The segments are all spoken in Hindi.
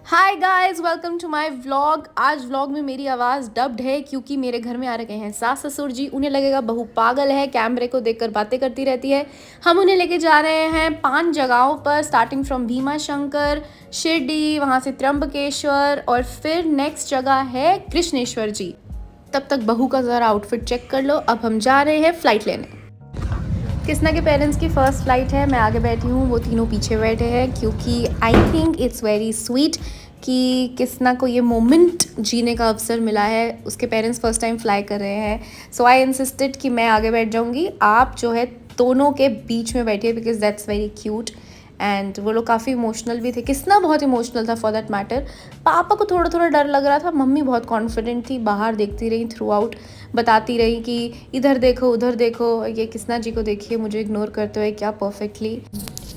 Hi guys, welcome to my vlog. आज व्लॉग में मेरी आवाज़ डब्ड है क्योंकि मेरे घर में आ रखे हैं सास ससुर जी। उन्हें लगेगा बहू पागल है, कैमरे को देखकर बातें करती रहती है। हम उन्हें लेके जा रहे हैं 5 जगहों पर, स्टार्टिंग फ्रॉम भीमा शंकर, शिरडी, वहाँ से त्र्यंबकेश्वर और फिर नेक्स्ट जगह है कृष्णेश्वर जी। तब तक बहू का ज़रा आउटफिट चेक कर लो। अब हम जा रहे हैं फ़्लाइट लेने। किसना के पेरेंट्स की फ़र्स्ट फ़्लाइट है, मैं आगे बैठी हूँ, वो तीनों पीछे बैठे हैं क्योंकि I think it's very sweet कि किसना को ये मोमेंट जीने का अवसर मिला है। उसके पेरेंट्स फर्स्ट टाइम फ्लाई कर रहे हैं, सो आई इंसिस्टेड कि मैं आगे बैठ जाऊँगी, आप जो है दोनों के बीच में बैठिए because that's very cute. And वो लोग काफ़ी इमोशनल भी थे, किसना बहुत इमोशनल था फॉर दैट मैटर। पापा को थोड़ा थोड़ा डर लग रहा था, मम्मी बहुत कॉन्फिडेंट थी, बाहर देखती रही थ्रू आउट, बताती रही कि इधर देखो उधर देखो, ये किसना जी को देखिए मुझे इग्नोर करते हुए क्या परफेक्टली।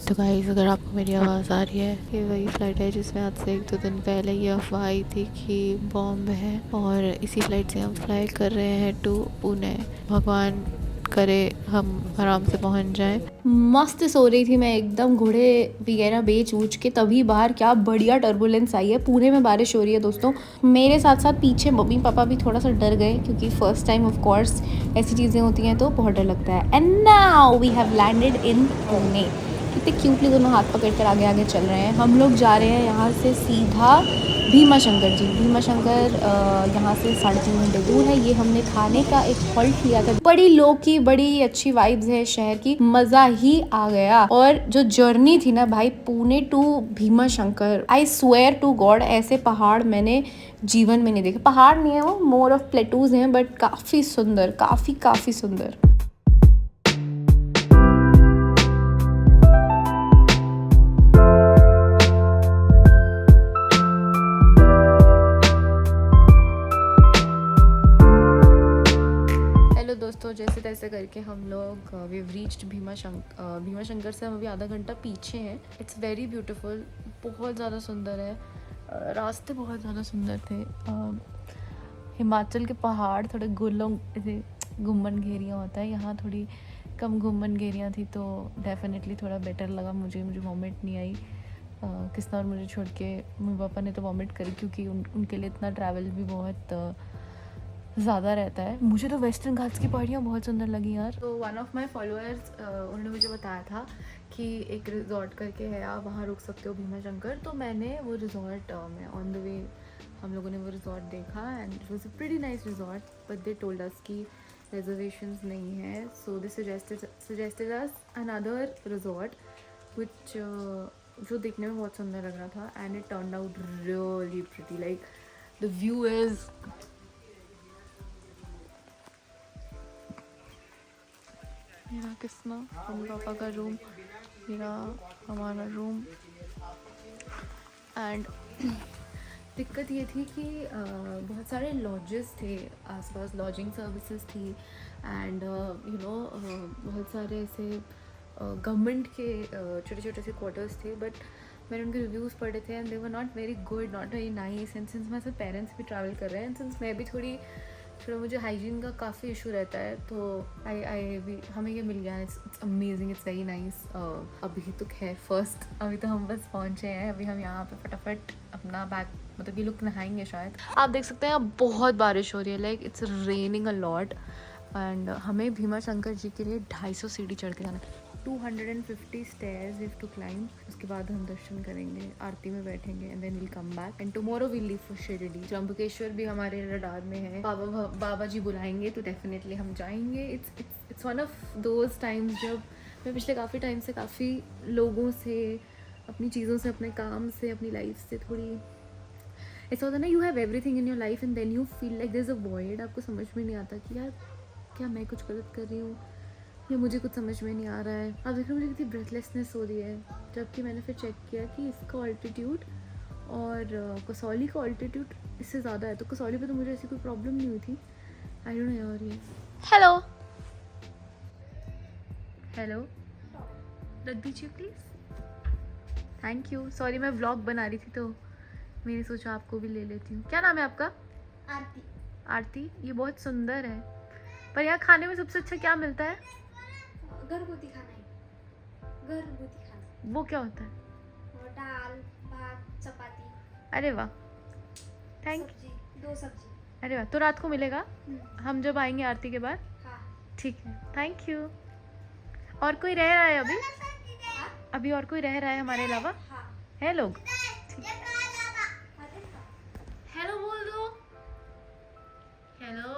तो गाइस, अगर आपको मेरी आवाज़ आ रही है, ये वही फ़्लाइट है जिसमें आज से 1-2 दिन पहले ये अफवाह आई थी कि बॉम्ब है, और इसी फ़्लाइट से हम फ्लाई कर रहे हैं टू पुणे। भगवान करे हम आराम से पहुंच जाएं। मस्त सो रही थी मैं एकदम, घोड़े वगैरह बेच ऊँच के, तभी बाहर क्या बढ़िया टर्बुलेंस आई है। पुणे में बारिश हो रही है दोस्तों। मेरे साथ साथ पीछे मम्मी पापा भी थोड़ा सा डर गए क्योंकि फर्स्ट टाइम ऑफ कोर्स ऐसी चीज़ें होती हैं तो बहुत डर लगता है। And now we have landed in Pune. कितने क्यूटली दोनों हाथ पकड़ कर आगे आगे चल रहे हैं। हम लोग जा रहे हैं यहाँ से सीधा भीमा शंकर जी। भीमा शंकर यहाँ से 3.5 घंटे दूर है। ये हमने खाने का एक हॉल्ट लिया था। बड़ी लो की बड़ी अच्छी वाइब्स है शहर की, मज़ा ही आ गया। और जो जर्नी थी ना भाई, Pune to Bhima Shankar, I swear to God ऐसे पहाड़ मैंने जीवन में नहीं देखे। पहाड़ नहीं है वो, मोर ऑफ प्लेटूज हैं, बट काफ़ी सुंदर, काफ़ी सुंदर। हेलो दोस्तों, जैसे तैसे करके हम लोग वी रीच्ड भीमा शंकर से हम अभी आधा घंटा पीछे हैं। इट्स वेरी ब्यूटीफुल, बहुत ज़्यादा सुंदर है। रास्ते बहुत ज़्यादा सुंदर थे। हिमाचल के पहाड़ थोड़े गोलों ऐसे घुम्मन घेरियाँ होता है, यहाँ थोड़ी कम घुम्मन घेरियाँ थी तो डेफिनेटली थोड़ा बेटर लगा मुझे वॉमिट नहीं आई। किसना और मुझे छोड़ के मम्मी पापा ने तो वॉमिट करी क्योंकि उनके लिए इतना ट्रैवल भी बहुत ज़्यादा रहता है। मुझे तो वेस्टर्न घाट्स की पहाड़ियाँ बहुत सुंदर लगी यार। तो वन ऑफ माई फॉलोअर्स उन्होंने मुझे बताया था कि एक रिजॉर्ट करके है, आप वहाँ रुक सकते हो भीमा शंकर। तो मैंने वो रिजॉर्ट में ऑन द वे हम लोगों ने वो रिजॉर्ट देखा and it was a pretty nice resort, but they told us कि रिजर्वेशंस नहीं है, so they suggested us another resort which जो देखने में बहुत सुंदर लग रहा था and it turned out really pretty. Like the view is मेरा किसना मम्मी पापा का रूम, मेरा हमारा रूम। एंड दिक्कत ये थी कि बहुत सारे लॉजेस थे आसपास, लॉजिंग सर्विसेज थी एंड बहुत सारे ऐसे गवर्नमेंट के छोटे छोटे से क्वार्टर्स थे, बट मैंने उनके रिव्यूज़ पढ़े थे and they were not very good, not very nice. And since मेरे साथ पेरेंट्स भी ट्रैवल कर रहे हैं एंड सिंस मैं भी थोड़ा मुझे हाइजीन का काफ़ी इशू रहता है, तो हमें ये मिल गया। It's amazing, it's very nice. अभी तो खैर अभी तो हम बस पहुँचे हैं, अभी हम यहाँ पे फटाफट अपना बैग, मतलब ये लोग नहाएंगे शायद। आप देख सकते हैं यहाँ बहुत बारिश हो रही है, like it's raining a lot. And हमें भीमा शंकर जी के लिए 250 सीढ़ी चढ़ के जाना है। 250 stairs we have to climb. उसके बाद हम दर्शन करेंगे, आरती में बैठेंगे and then will come back and tomorrow will leave for Shirdi. Trimbakeshwar भी हमारे रडार में है, बाबा जी बुलाएंगे तो डेफिनेटली हम जाएंगे। It's one of those times जब मैं पिछले काफ़ी टाइम से काफ़ी लोगों से, अपनी चीज़ों से, अपने काम से, अपनी लाइफ से थोड़ी ऐसा होता है ना, you have everything in your life and then you feel like there is a void. आपको समझ में नहीं आता कि यार क्या मैं कुछ गलत कर रही हूँ या मुझे कुछ समझ में नहीं आ रहा है। आप देख रहे हो मुझे कितनी ब्रेथलेसनेस हो रही है, जबकि मैंने फिर चेक किया कि इसका ऑल्टीट्यूड और कसौली का ऑल्टीट्यूड इससे ज़्यादा है, तो कसौली पे तो मुझे ऐसी कोई प्रॉब्लम नहीं हुई थी। आई डोंट नो यार ये। हेलो हेलो, रख दीजिए प्लीज़, थैंक यू। सॉरी मैं व्लॉग बना रही थी तो मैंने सोचा आपको भी ले लेती हूँ। क्या नाम है आपका? आरती। आरती, ये बहुत सुंदर है। पर यहाँ खाने में सबसे अच्छा क्या मिलता है? घरगुती खाना है, घरगुती खाना। वो क्या होता है? दाल, भात, चपाती। अरे वाह, थैंक। सब्जी 2 सब्जी। अरे वाह, तो रात को मिलेगा हम जब आएंगे आरती के बाद। हाँ। ठीक है, थैंक यू। और कोई रह रहा है अभी? हाँ? अभी और कोई रह रहा है हमारे अलावा? हाँ। है लोग? हेलो बोल दो। हेलो,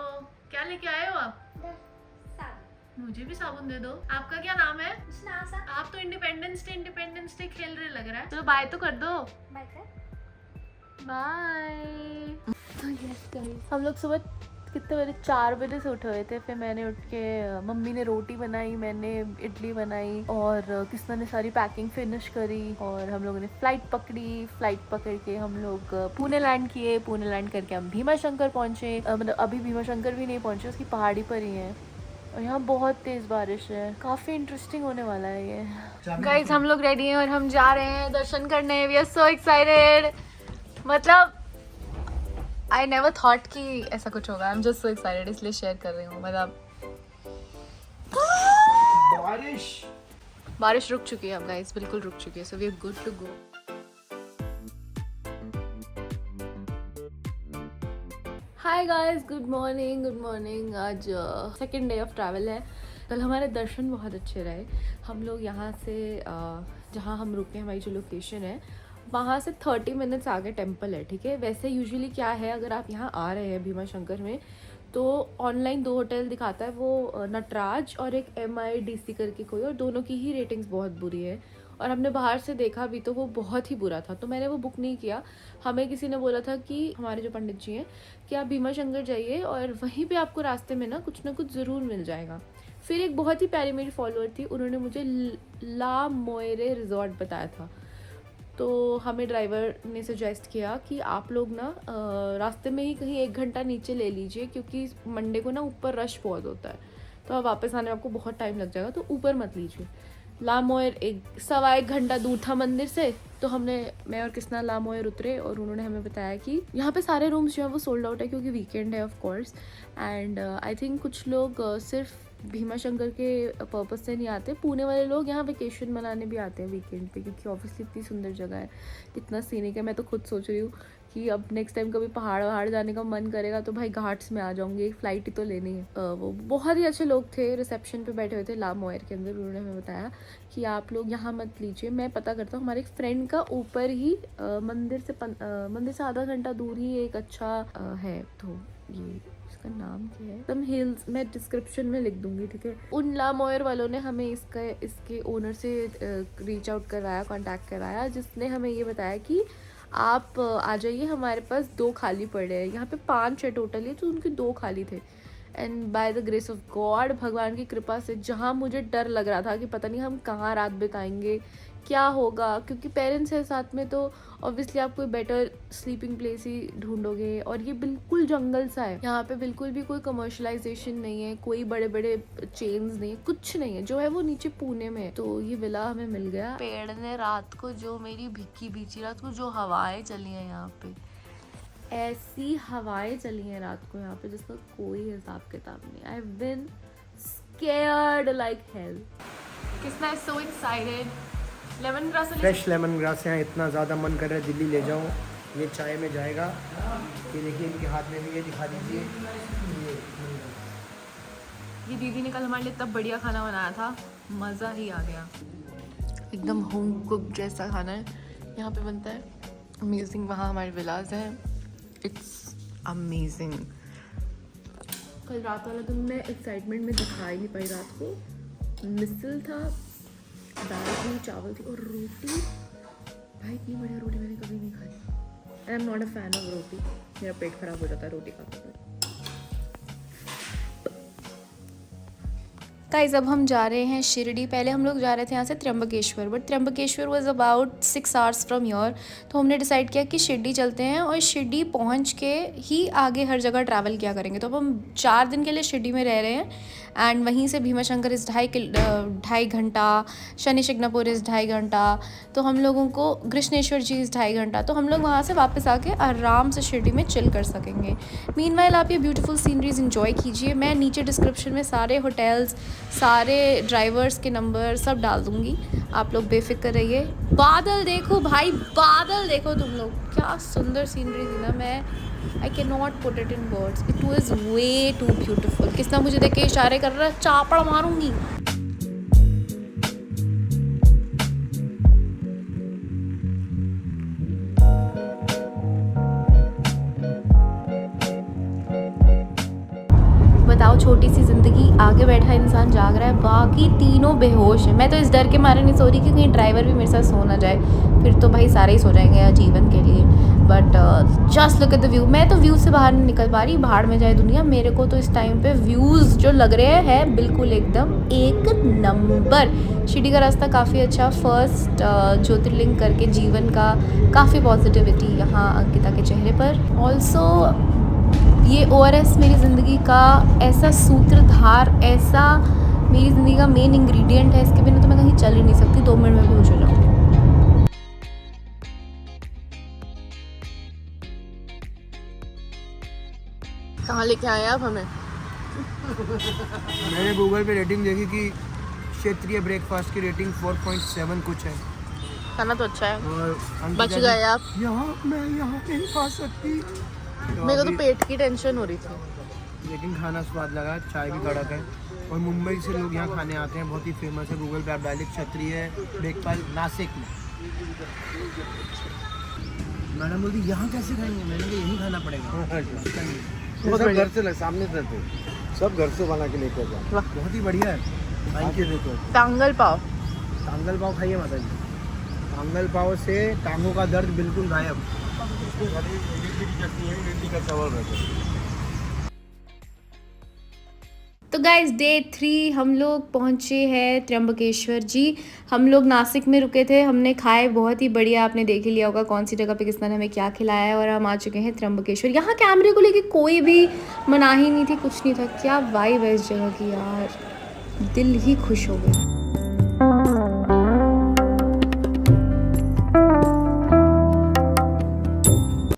क्या लेके आए हो आप? मुझे भी साबुन दे दो। आपका क्या नाम है? आप तो इंडिपेंडेंस डे खेल रहे लग रहा है। चलो बाय तो कर दो। बाय। हम लोग सुबह कितने बजे 4 बजे से उठे हुए थे। फिर मैंने उठ के मम्मी ने रोटी बनाई, मैंने इडली बनाई और किसना ने सारी पैकिंग फिनिश करी और हम लोगों ने फ्लाइट पकड़ी। फ्लाइट पकड़ के हम लोग पुणे लैंड किए। पुणे लैंड करके हम भीमा शंकर पहुँचे। मतलब अभी भीमा शंकर भी नहीं पहुँचे, उसकी पहाड़ी पर ही है और यहाँ बहुत तेज बारिश है। काफी इंटरेस्टिंग होने वाला है ये। गाइस हम लोग रेडी हैं और हम जा रहे हैं दर्शन करने। We are so excited. मतलब आई नेवर थॉट कि ऐसा कुछ होगा। I am just so excited, इसलिए शेयर कर रही हूँ। मतलब बारिश रुक चुकी है अब गाइस, बिल्कुल रुक चुकी है। So we are good to go. Hi guys, good morning. Good morning. आज सेकेंड डे ऑफ ट्रैवल है। कल हमारे दर्शन बहुत अच्छे रहे। हम लोग यहाँ से जहाँ हम रुके हैं, हमारी जो लोकेशन है वहाँ से 30 मिनट्स आगे टेम्पल है, ठीक है। वैसे यूजुअली क्या है, अगर आप यहाँ आ रहे हैं भीमा शंकर में तो ऑनलाइन 2 होटल दिखाता है, वो नटराज और एक MIDC करके कोई, और दोनों की ही रेटिंग्स बहुत बुरी है। और हमने बाहर से देखा भी तो वो बहुत ही बुरा था, तो मैंने वो बुक नहीं किया। हमें किसी ने बोला था कि हमारे जो पंडित जी हैं कि आप भीमा शंकर जाइए और वहीं पे आपको रास्ते में ना कुछ ज़रूर मिल जाएगा। फिर एक बहुत ही प्यारी मेरी फॉलोअर थी, उन्होंने मुझे ला मोयरे रिजॉर्ट बताया था। तो हमें ड्राइवर ने सजेस्ट किया कि आप लोग ना रास्ते में ही कहीं 1 घंटा नीचे ले लीजिए, क्योंकि मंडे को ना ऊपर रश बहुत होता है, तो आप वापस आने में आपको बहुत टाइम लग जाएगा, तो ऊपर मत लीजिए। लामोयर 1-1.25 घंटा दूर था मंदिर से। तो मैं और किसना लामोयर उतरे और उन्होंने हमें बताया कि यहाँ पे सारे रूम्स जो है वो सोल्ड आउट है, क्योंकि वीकेंड है of course. And I think कुछ लोग सिर्फ भीमा शंकर के पर्पस से नहीं आते, पुणे वाले लोग यहाँ वेकेशन मनाने भी आते हैं वीकेंड पे, क्योंकि ऑब्वियसली इतनी सुंदर जगह है, इतना सीनिक है। मैं तो खुद सोच रही हूँ कि अब नेक्स्ट टाइम कभी पहाड़ जाने का मन करेगा तो भाई घाट्स में आ जाऊंगी, एक फ़्लाइट ही तो लेनी है। वो बहुत ही अच्छे लोग थे, रिसेप्शन पे बैठे हुए थे लामोयर के अंदर। उन्होंने हमें बताया कि आप लोग यहाँ मत लीजिए, मैं पता करता हूँ। हमारे एक फ्रेंड का ऊपर ही मंदिर से आधा घंटा दूर ही एक अच्छा है, तो ये इसका नाम क्या है, सम हिल्स, मैं डिस्क्रिप्शन में लिख दूंगी, ठीक है। उन लामोयर वालों ने हमें इसके ओनर से रीच आउट करवाया, कांटेक्ट कराया, जिसने हमें ये बताया कि आप आ जाइए, हमारे पास 2 खाली पड़े हैं। यहाँ पे 5 है टोटल ही, तो उनके 2 खाली थे। And by the grace of God, भगवान की कृपा से, जहाँ मुझे डर लग रहा था कि पता नहीं हम कहाँ रात बिताएंगे, क्या होगा, क्योंकि पेरेंट्स है साथ में, तो ऑब्वियसली आप कोई बेटर स्लीपिंग प्लेस ही ढूंढोगे। और ये बिल्कुल जंगल सा है, यहाँ पे बिल्कुल भी कोई कमर्शलाइजेशन नहीं है, कोई बड़े बड़े चेन्स नहीं है, कुछ नहीं है। जो है वो नीचे पुणे में है। तो ये विला हमें मिल गया। पेड़ ने रात को जो मेरी भीगी रात को जो हवाएं चली हैं यहाँ पे, ऐसी हवाएं चली हैं रात को यहाँ पे जिसका कोई हिसाब किताब नहीं। I have been scared like hell. Kisna is so excited. Lemon grass, fresh lemon grass. यहाँ इतना ज़्यादा मन कर रहा है दिल्ली ले जाऊँ। ये चाय में जाएगा। ये देखिए इनके हाथ में भी, ये दिखा दीजिए। ये दीदी ने कल हमारे लिए इतना बढ़िया खाना बनाया था, मज़ा ही आ गया। एकदम होम कुक जैसा खाना है यहाँ पे बनता है। अमेजिंग। वहाँ हमारे विलाज हैं, इट्स अमेजिंग। कल रात वाला दिन मैं एक्साइटमेंट में दिखा ही नहीं पाई। रात को मिसल था, दाल थी, चावल थी और रोटी। भाई इतनी बढ़िया रोटी मैंने कभी नहीं खाई। I am not a fan of roti, मेरा पेट खराब हो जाता है रोटी खाकर। गाइस अब हम जा रहे हैं शिरडी। पहले हम लोग जा रहे थे यहाँ से Trimbakeshwar, but Trimbakeshwar was about 6 hours from your. तो हमने डिसाइड किया कि शिरडी चलते हैं और शिरडी पहुँच के ही आगे हर जगह ट्रैवल किया करेंगे। तो अब हम 4 दिन के लिए शिरडी में रह रहे हैं एंड वहीं से भीमा शंकर इस 2.5 घंटा, शनि शिंगणापुर इस 2.5 घंटा, तो हम लोगों को कृष्णेश्वर जी इस 2.5 घंटा। तो हम लोग वहाँ से वापस आके आराम से शिरडी में चिल कर सकेंगे। मीनवाइल आप ये ब्यूटीफुल सीनरीज इन्जॉय कीजिए। मैं नीचे डिस्क्रिप्शन में सारे होटल्स, सारे ड्राइवर्स के नंबर सब डाल दूँगी, आप लोग बेफिक्र रहिए। बादल देखो भाई, बादल देखो तुम लोग, क्या सुंदर सीनरी थी ना। मैं I can not put it in words, it was way too beautiful. Kisna मुझे देख के इशारे कर रहा है, चापड़ मारूंगी। बताओ, छोटी सी ज़िंदगी, आगे बैठा इंसान जाग रहा है, बाकी तीनों बेहोश है। मैं तो इस डर के मारे नहीं सो रही कि कहीं ड्राइवर भी मेरे साथ सो ना जाए, फिर तो भाई सारे ही सो जाएंगे आजीवन के लिए। But just look at the view. मैं तो व्यू से बाहर नहीं निकल पा रही, भाड़ में जाए दुनिया। मेरे को तो इस टाइम पे व्यूज़ जो लग रहे हैं बिल्कुल एकदम एक नंबर। शिरडी का रास्ता काफ़ी अच्छा, फर्स्ट ज्योतिर्लिंग करके जीवन का काफ़ी पॉजिटिविटी यहाँ अंकिता के चेहरे पर। ऑल्सो ये ORS मेरी ज़िंदगी का ऐसा सूत्रधार, ऐसा मेरी ज़िंदगी का मेन इंग्रेडिएंट है, इसके बिना तो मैं कहीं चल ही नहीं सकती। 2 मिनट में बेहोश हो जाऊँ। कहाँ लेके आए आप हमें? मैंने गूगल पे रेटिंग देखी कि क्षेत्रीय ब्रेकफास्ट की रेटिंग 4.7 कुछ है। खाना तो अच्छा है। और बच गए आप। मैं यहाँ नहीं खा सकती। मेरे को तो पेट की टेंशन हो रही थी, लेकिन खाना स्वाद लगा, चाय भी कड़क है। और मुंबई से लोग यहाँ खाने आते हैं, बहुत ही फेमस है। गूगल पे आप डालिए क्षत्रिय ब्रेकफास्ट नासिक में। मैडम बोलती यहाँ कैसे खाएंगे, मैंने कहा यहीं खाना पड़ेगा। सब घर से सामने से थे, सब घर से बना के लेकर जाओ। बहुत ही बढ़िया है। Thank you. देखो टांगल पाव। टांगल पाव खाइए माता जी। टांगल पाव से टांगों का दर्द बिल्कुल गायब। तो गाइज डे 3 हम लोग पहुँचे हैं त्र्यंबकेश्वर जी। हम लोग नासिक में रुके थे, हमने खाए बहुत ही बढ़िया, आपने देख ही लिया होगा कौन सी जगह पे किसने हमें क्या खिलाया है। और हम आ चुके हैं त्र्यंबकेश्वर। यहाँ कैमरे को लेके कोई भी मनाही नहीं थी, कुछ नहीं था। क्या वाइब है इस जगह की यार, दिल ही खुश हो गया।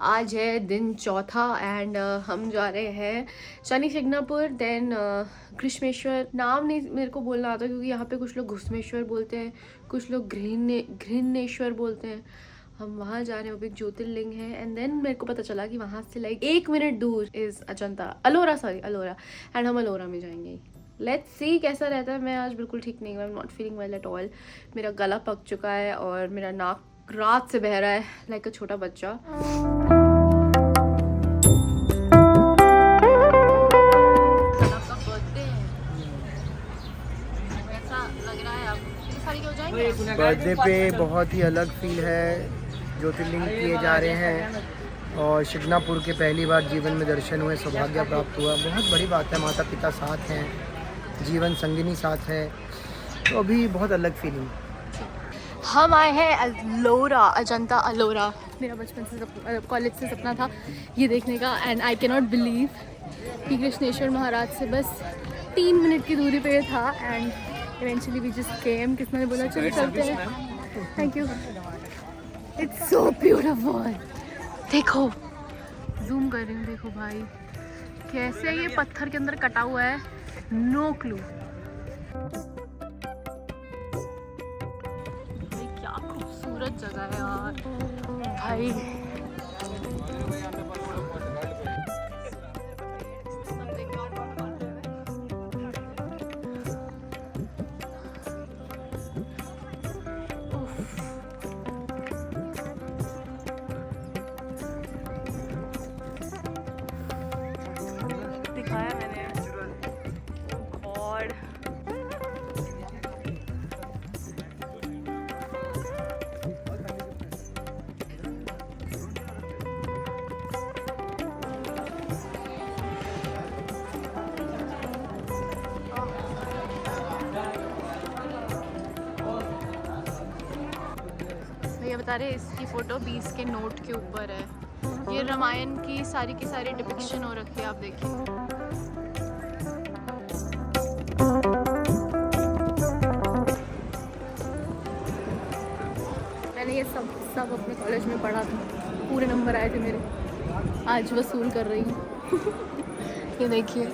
आज है दिन चौथा एंड हम जा रहे हैं शनि शिंगणापुर, देन घृष्मेश्वर। नाम नहीं मेरे को बोलना आता क्योंकि यहाँ पे कुछ लोग घुसमेश्वर बोलते हैं, कुछ लोग घृणेश्वर बोलते हैं। हम वहाँ जा रहे हैं, वो भी एक ज्योतिर्लिंग है। एंड देन मेरे को पता चला कि वहाँ से लाइक 1 मिनट दूर इज़ अजंता, अलोरा, एंड हम अलोरा में जाएंगे। लेट्स सी कैसा रहता है। मैं आज बिल्कुल ठीक नहीं हूँ, आई am not feeling well at all. मेरा गला पक चुका है और मेरा नाक रात से बह रहा है लाइक अ छोटा बच्चा। बर्थडे पे बहुत ही अलग फील है। ज्योतिर्लिंग किए जा रहे हैं और शिंगणापुर के पहली बार जीवन में दर्शन हुए, सौभाग्य प्राप्त हुआ। बहुत बड़ी बात है, माता पिता साथ हैं, जीवन संगिनी साथ है, तो अभी बहुत अलग फीलिंग। हम आए हैं अलोरा, अजंता अलोरा। मेरा बचपन से कॉलेज से सपना था ये देखने का and I can not believe कि कृष्णेश्वर महाराज से बस 3 मिनट की दूरी पे था and eventually we just came. किसने ने बोला चलो चलते हैं। Thank you, it's so beautiful. देखो जूम कर रही हूँ, देखो भाई कैसे ये पत्थर के अंदर कटा हुआ है, नो क्लू। क्या खूबसूरत जगह है यार भाई। दिखाया मैंने गॉड। भैया बता रहे इसकी फ़ोटो 20 के नोट के ऊपर है। ये रामायण की सारी डिपिक्शन हो रखी है, आप देखिए। मैंने ये सब अपने कॉलेज में पढ़ा था, पूरे नंबर आए थे मेरे। आज वसूल कर रही हूँ। ये देखिए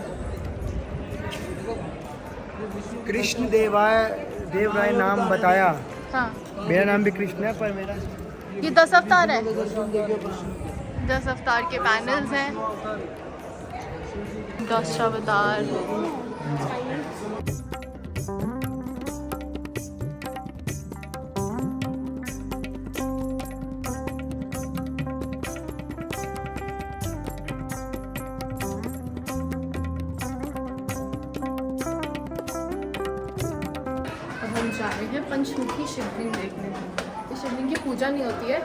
कृष्ण देव राय नाम बताया। हाँ, मेरा नाम भी कृष्ण है पर मेरा ये 10 अवतार है। 10 अवतार के पैनल्स हैं। 10 अवतार। अब हम जा रहे हैं पंचमुखी शिवलिंग देखने। इस शिवलिंग की पूजा नहीं होती है।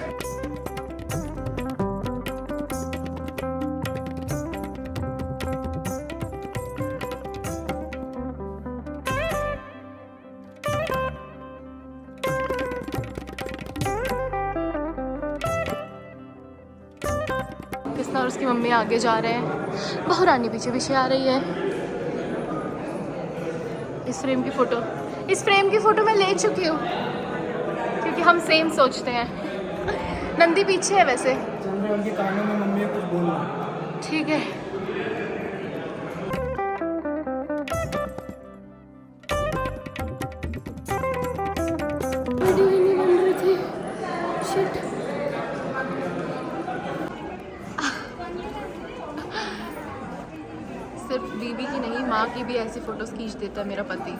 कृष्णा और उसकी मम्मी आगे जा रहे हैं। बहुरानी पीछे पीछे आ रही है। इस फ्रेम की फ़ोटो मैं ले चुकी हूँ क्योंकि हम सेम सोचते हैं। नंदी पीछे है वैसे। उनके कानों में मम्मी कुछ बोलना। ठीक है। वीडियो ही नहीं बन रही थी। शिट। सिर्फ बीबी की नहीं, माँ की भी ऐसी फ़ोटोज़ खींच देता है मेरा पति।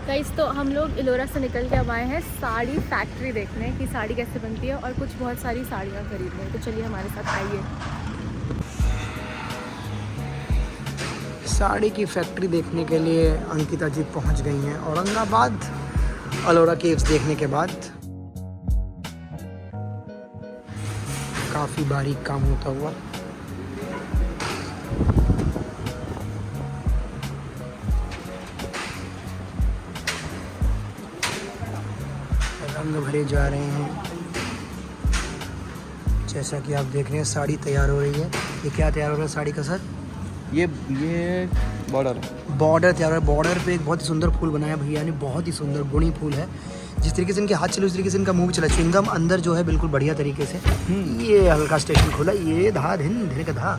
गाइस, तो हम लोग इलोरा से निकल के अब आए हैं साड़ी फैक्ट्री देखने कि साड़ी कैसे बनती है और कुछ बहुत सारी साड़ियाँ खरीदने। तो चलिए हमारे साथ आइए। साड़ी की फैक्ट्री देखने के लिए अंकिता जी पहुंच गई हैं औरंगाबाद, अलोरा केव्स देखने के बाद। काफ़ी बारीक काम होता हुआ। रंग भरे जा रहे हैं। जैसा कि आप देख रहे हैं साड़ी तैयार हो रही है। ये क्या तैयार हो रहा है साड़ी का सर? ये बॉर्डर तैयार है। बॉर्डर पे एक बहुत ही सुंदर फूल बनाया भैया ने, बहुत ही सुंदर गुणी फूल है। जिस तरीके से इनके हाथ चले उस तरीके से इनका मुंह भी चला। च्युइंगम अंदर जो है बिल्कुल बढ़िया तरीके से। ये हल्का स्टेशन खोला, ये धा धिन धिन का धा।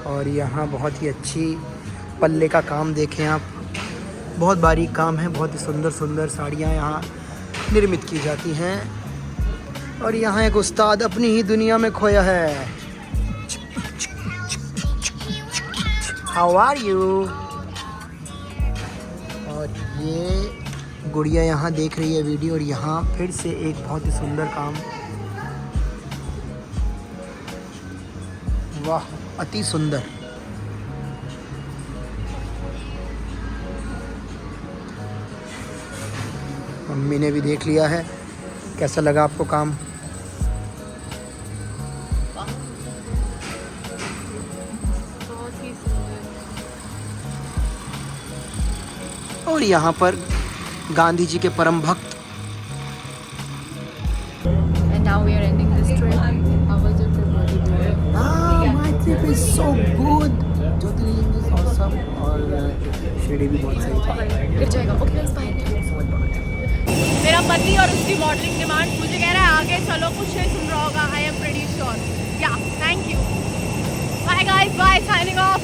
और यहाँ बहुत ही अच्छी पल्ले का काम देखें आप, बहुत बारीक काम है। बहुत ही सुंदर सुंदर साड़ियाँ यहाँ निर्मित की जाती हैं। और यहाँ एक उस्ताद अपनी ही दुनिया में खोया है। How are you? और ये गुड़िया यहाँ देख रही है वीडियो। और यहाँ फिर से एक बहुत ही सुंदर काम। वाह, अति सुंदर। मम्मी ने भी देख लिया है। कैसा लगा आपको काम? बहुत ही सुंदर। और यहाँ पर गांधी जी के परम भक्त। And now we are ending this trip. How was your trip? My trip is so good. Jyotirlinga is awesome और शिरडी भी बहुत सही था। गिर जाएगा। Okay guys, bye. मेरा पति और उसकी मॉडलिंग डिमांड मुझे कह रहा है आगे चलो, कुछ नहीं सुन रहा होगा। I am pretty sure. Yeah thank you. Bye guys, bye, signing of.